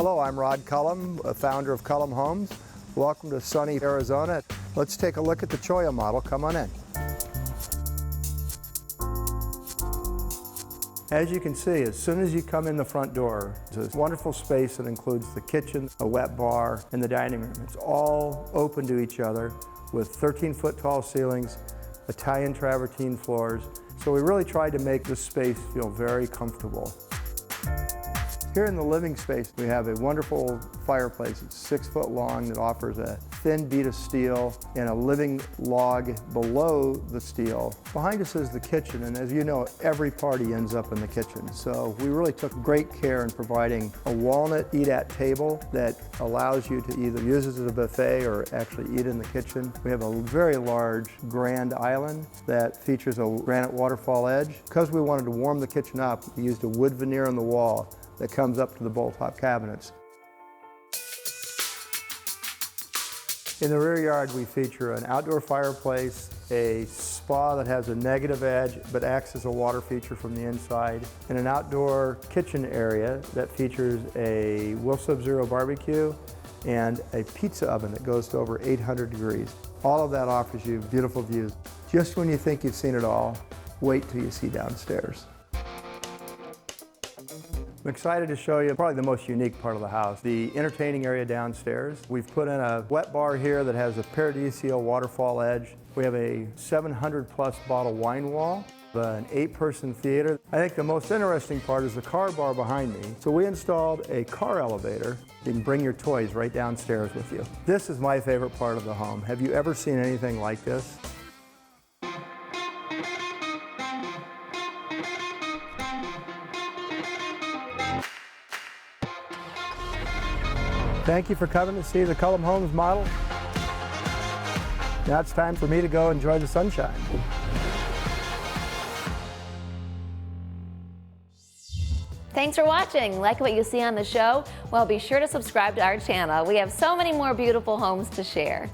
Hello, I'm Rod Cullum, founder of Cullum Homes. Welcome to sunny Arizona. Let's take a look at the Cholla model. Come on in. As you can see, as soon as you come in the front door, there's a wonderful space that includes the kitchen, a wet bar, and the dining room. It's all open to each other with 13-foot tall ceilings, Italian travertine floors. So we really tried to make this space feel very comfortable. Here in the living space, we have a wonderful fireplace. It's 6 foot long that offers a thin bead of steel and a living log below the steel. Behind us is the kitchen, and as you know, every party ends up in the kitchen. So we really took great care in providing a walnut eat-at table that allows you to either use it as a buffet or actually eat in the kitchen. We have a very large grand island that features a granite waterfall edge. Because we wanted to warm the kitchen up, we used a wood veneer on the wall that comes up to the bowl-top cabinets. In the rear yard, we feature an outdoor fireplace, a spa that has a negative edge but acts as a water feature from the inside, and an outdoor kitchen area that features a Will Sub-Zero barbecue and a pizza oven that goes to over 800 degrees. All of that offers you beautiful views. Just when you think you've seen it all, wait till you see downstairs. I'm excited to show you probably the most unique part of the house, the entertaining area downstairs. We've put in a wet bar here that has a paradisial waterfall edge. We have a 700-plus bottle wine wall, an 8-person theater. I think the most interesting part is the car bar behind me. So we installed a car elevator. You can bring your toys right downstairs with you. This is my favorite part of the home. Have you ever seen anything like this? Thank you for coming to see the Cullum Homes model. Now it's time for me to go enjoy the sunshine. Thanks for watching. Like what you see on the show? Well, be sure to subscribe to our channel. We have so many more beautiful homes to share.